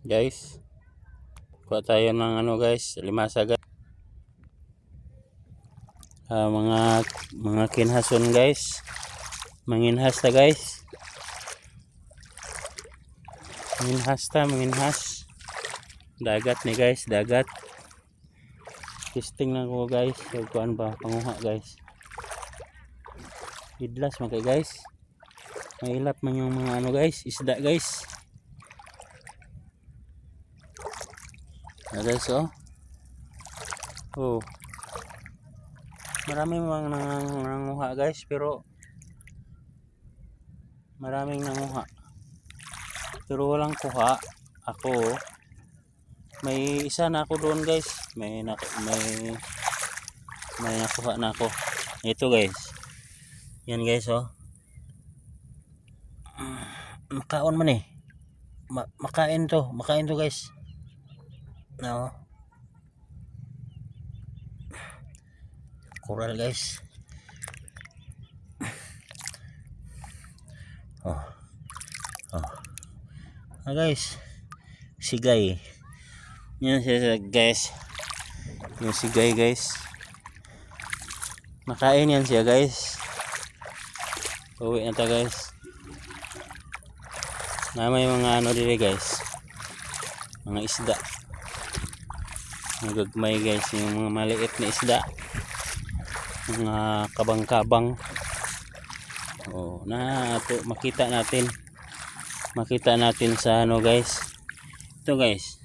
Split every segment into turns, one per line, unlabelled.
Guys, kuha tayo ng ano guys, limasa guys. Mga kinhason guys. Manginhas ta guys. Manginhas. Dagat ni guys, dagat. Testing lang ko guys, so kuan ba panguha guys. Idlas man kay guys. Mailap man yung mga ano guys, isda guys. Guys oh. Oh. Marami mga nanguha guys, pero maraming nanguha. Pero walang kuha. Ako may isa na ako doon guys. May nakuha na ako. Ito guys. Yan guys oh. Makaon man eh. Makain to guys. No. Coral guys. Oh. Guys. Sigay. Yan siya guys. Yung sigay guys. Makain yan siya guys. Uwi na ta guys. May mga ano dito guys. Mga isda. Nagagmay guys, yung mga maliit na isda, mga kabang-kabang. Oh, ito makita natin sa ano guys. Ito guys.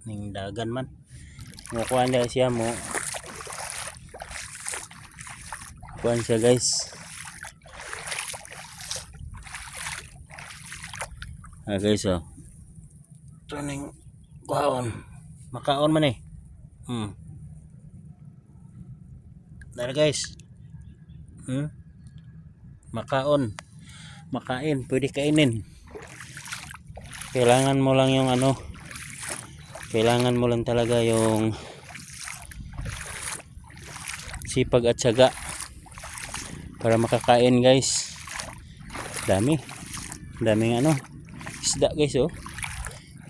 Ning dagan man. Kuha na siya mo. Kuha siya guys. Guys oh. Ito ning makaon man eh. Dara guys. Makain, pwede kainin. Kailangan mo lang yung ano. Kailangan mo lang talaga yung sipag at tiyaga para makakain guys. Daming ano isda guys oh.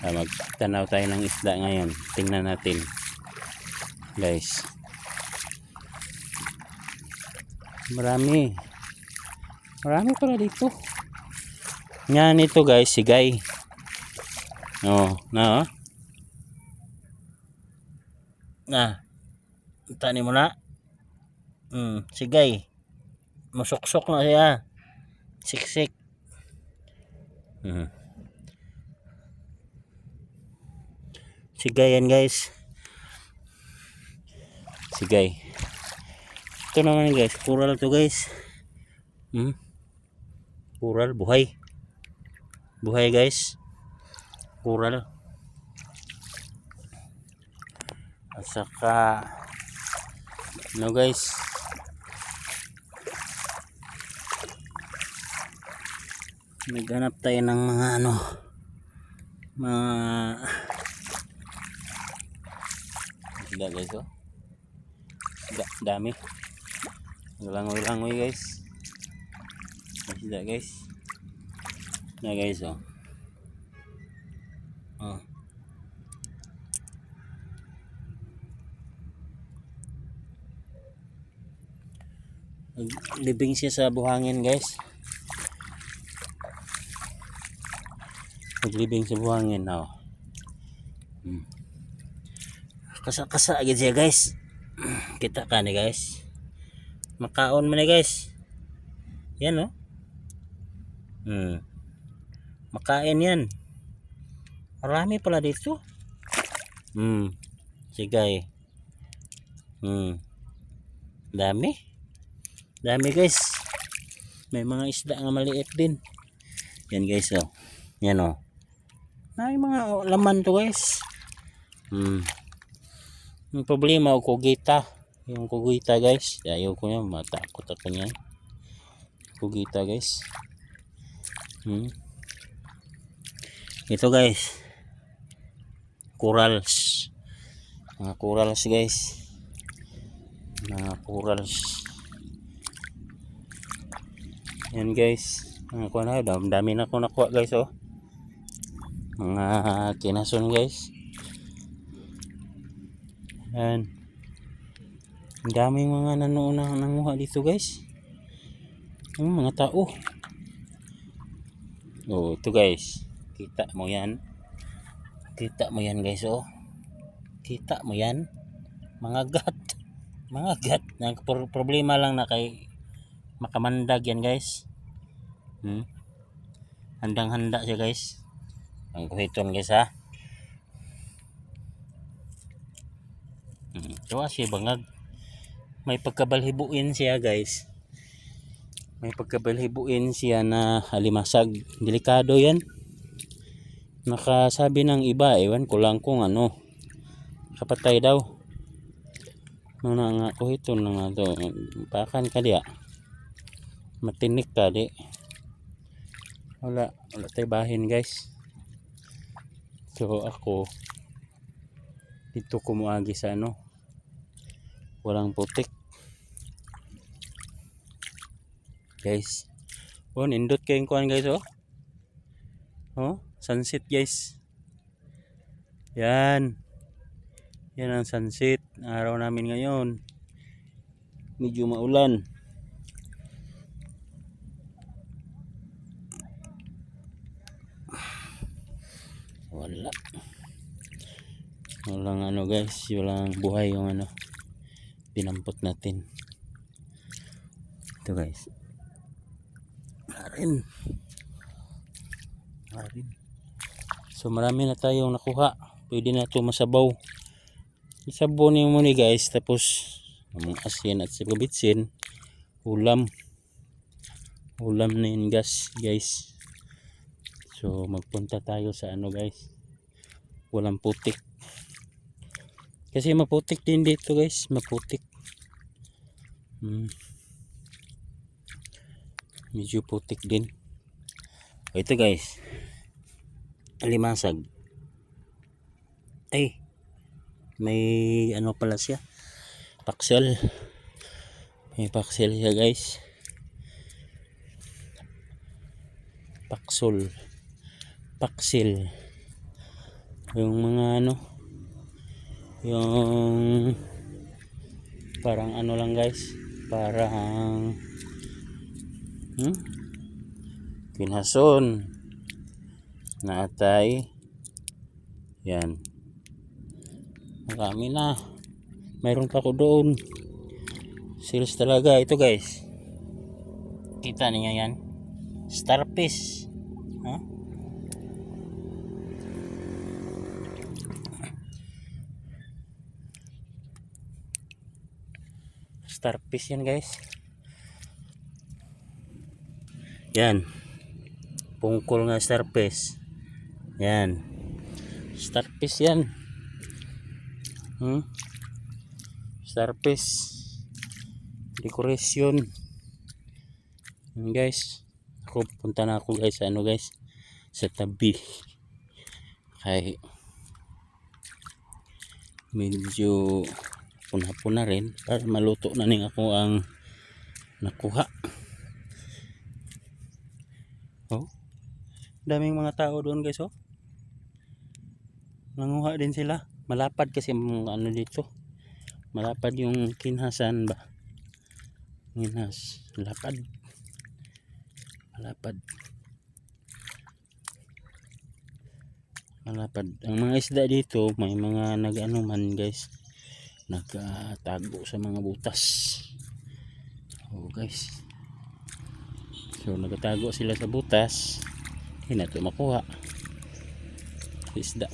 Magtanaw tayo ng isda ngayon. Tingnan natin guys. Marami pala dito. Yan ito guys, sigay. Tani mo na. Sigay. Masuksok na siya. Siksik. Sigay yan guys. Sigay. Ito naman guys, coral to guys. Coral, buhay guys. Coral. At saka ano guys, naghanap tayo ng mga ano, mga isda guys oh. Dami. Langoy guys. Isda guys. Na guys oh. Libing siya sa buhangin guys. Naglibing sa buhangin oh. Kasa agad siya guys. Kita ka ni guys. Makaon man ni guys. Yan oh. Makain yan. Marami pala dito. Sigay. Dami guys. May mga isda nga maliit din. Yan guys oh. Yan oh. May mga laman to guys. Yung problema o kugita. Yung kugita guys. Ayaw ko yan. Matakot ako niyan. Kugita guys. Ito guys. Corals. Mga corals guys. Mga corals. Yan guys. Ang dami na ako nakuha guys oh. mga kinason guys. Yan. Ang daming mga nanguha dito guys. Mga tao. Oh, ito guys. Kita mo yan. Kita mo yan guys, oh. Kita mo yan. Mga gat. Mga gat. Problema lang na kay makamandag yan guys. Handang-handa siya guys. Ang kuhiton guys ha. Ito siya bangag. May pagkabalhibuin siya guys. May pagkabalhibuin siya na alimasag. Delikado yan. Nakasabi ng iba, ewan ko lang kung ano. Kapatay daw. Mga nga kuhiton na nga to. Pakan ka diya. Matinik ka di. Wala tayo bahin guys. So ako dito kumuagi sa ano. Walang putik. Guys. Oh, nindot kayong kuhan guys oh. Oh, sunset guys. Yan. Yan ang sunset. Araw namin ngayon. Medyo maulan. Walang ano guys. Walang buhay yung ano. Pinampot natin. Ito guys. Arin. So marami na tayong nakuha. Pwede na ito masabaw. Isabaw niyo muna guys. Tapos mga asin at sigabitsin. Ulam na yun guys. So magpunta tayo sa ano guys. Walang putik. Kasi maputik din dito guys. Maputik. Medyo putik din. O ito guys. Alimasag. Ay. May ano pala siya. Paksel. May paksel siya guys. Paksil. Yung mga ano. Yung parang ano lang guys. Parang kinhason na atay. Yan. Marami na. Mayroon pa ko doon. Sales talaga. Ito guys. Kita niyo yan. Starfish. Starfish yan guys. Yan. Pungkol nga starfish. Yan. Starfish yan. Starfish. Decoration. Yan guys. Ako punta na ako guys sa ano guys. Sa tabi. Kay medyo puna-puna rin para maluto na ning ako ang nakuha. Oh. Daming mga tao doon guys oh. Nanguha din sila. Malapad kasi ano dito. Malapad yung kinhasan ba. Kinhas. Malapad. Ang mga isda dito may mga nag-ano man guys. Nagtago sa mga butas. Oh guys. So nagtago sila sa butas. Hindi na ito makuha. Isda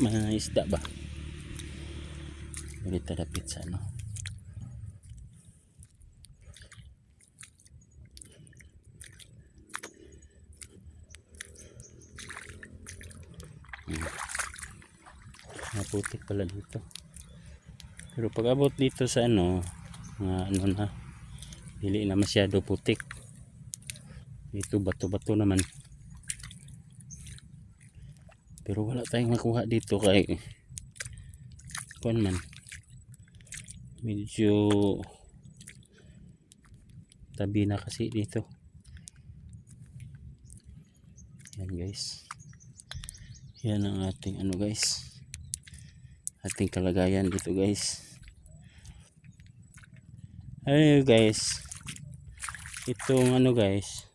ba? Ulit talapit sa ano. Maputik pala dito. Pero pag abot dito sa ano na hindi na masyado putik. Ito bato-bato naman. Pero wala tayong makuha dito kay kuan man. Medyo tabi na kasi dito. Yan guys. Yan ang ating ano guys, ating kalagayan dito guys. Ayun guys, itong ano guys,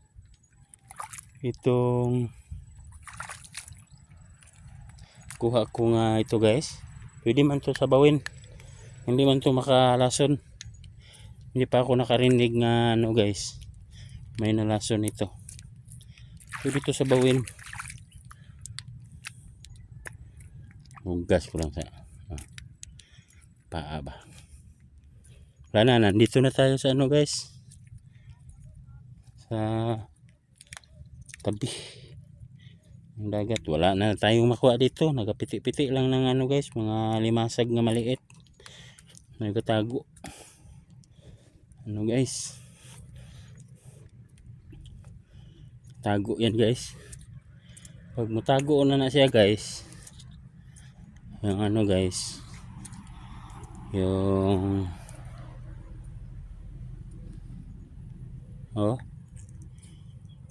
itong kuha ko nga ito guys, pwede man to sabawin, hindi man to makalason. Hindi pa ako nakarinig nga ano guys, may nalason ito. Pwede to sabawin. Hugas ko lang sa paa ba. Wala na, nandito na tayo sa ano guys, sa tabi ng dagat. Wala na tayong makuha dito, nagapiti-piti lang ng ano guys, mga limasag nga maliit, nagatago ano guys, tago yan guys. Pag matago na siya guys, yung ano guys, yung oh,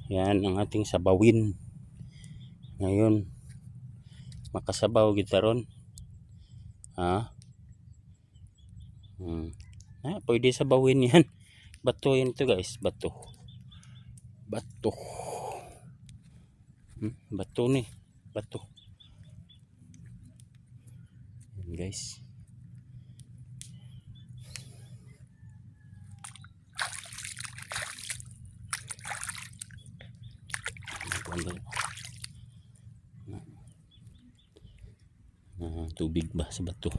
yan ang ating sabawin. Ngayon makasabaw kita ron ha. Pwede sabawin yan. Bato yan to guys, bato bato ni bato yan guys. Tubig ba sa bato,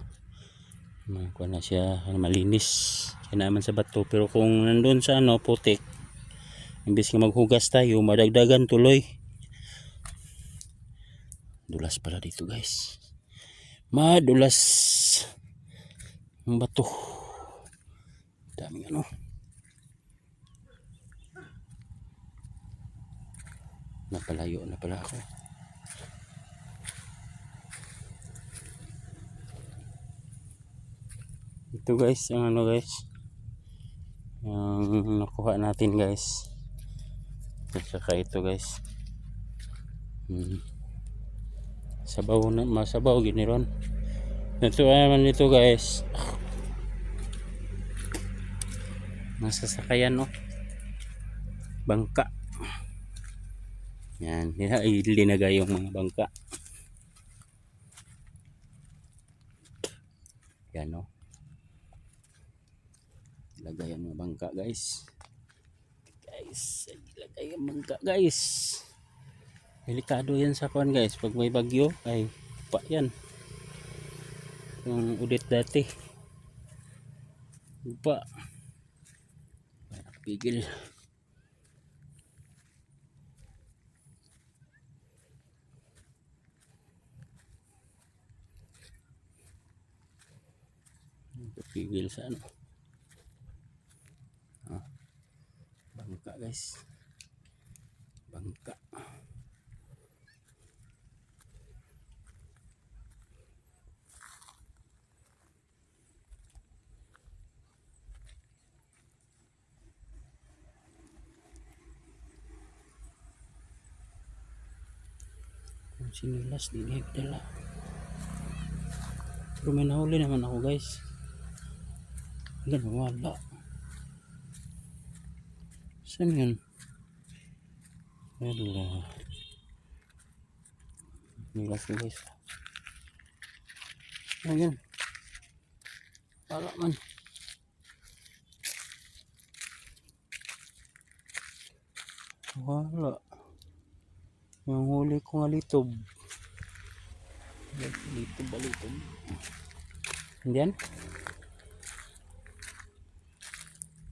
kuha na siya malinis kaya naman sa bato. Pero kung nandun sa ano putik, imbes nga maghugas tayo, madagdagan tuloy. Dulas pala dito guys, madulas ang bato, daming ano. Napalayo na pala ako. Ito guys, ang ano guys, yung nakuha natin guys. At saka ito guys, sabaw na, masabaw giniron. Ito naman ito guys, nasa sakayan no, bangka. Yan, ilinagay yung mga bangka. Yan no, ilagay ang mga bangka guys. Ilagay ang bangka guys. Delikado yan sa kuan guys, pag may bagyo ay pa yan. Yung udit dati pa pigil. Pigil sa ano, bangka guys, bangka. Kung sinilas din dala, pero may nahuli naman ako guys. Wala. Saan yun? Wala. Nilas guys. Ayun. Wala man. Wala. Yung huli ko nga litob. Litob. Andiyan?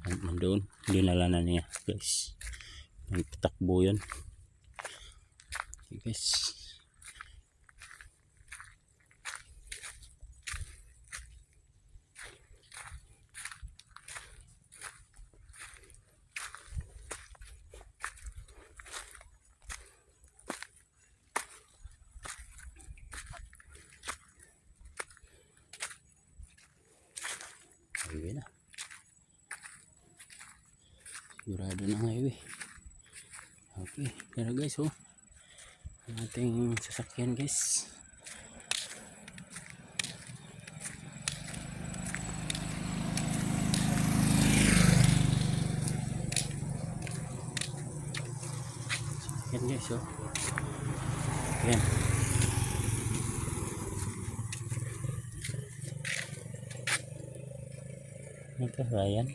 Nandun. Dinala na niya guys. Nagtakbo yun. Okay guys. Highway na. Sigurado ng highway. Okay, pero guys ang ating sasakyan guys. Yan guys, oh. Yan. Ito, Ryan.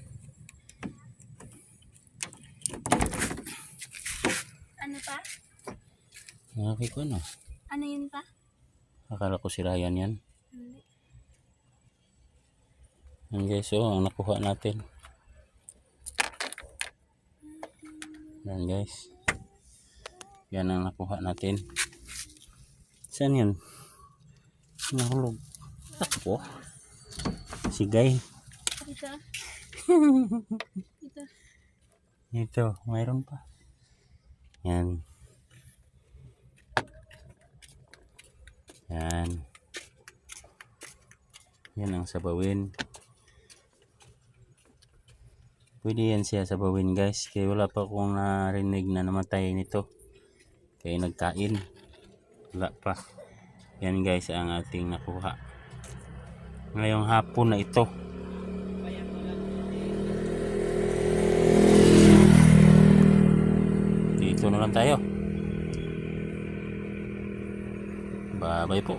Ano pa?
Nakaki ko na.
Ano yun pa?
Akala ko si Ryan yan.
Hindi.
Yan guys, oh, ang nakuha natin. Yan guys. Yan ang nakuha natin. Saan yan? Nahulog. Takbo. Sigay.
Ito. Ito.
Ito, mayroon pa. Yan. Yan. Yan ang sabawin. Pwede yan siya sabawin guys. Kaya wala pa akong narinig na namatay nito. Kaya nagkain. Wala pa. Yan guys ang ating nakuha. Ngayong hapon na ito. Dito na lang tayo. Bye bye po.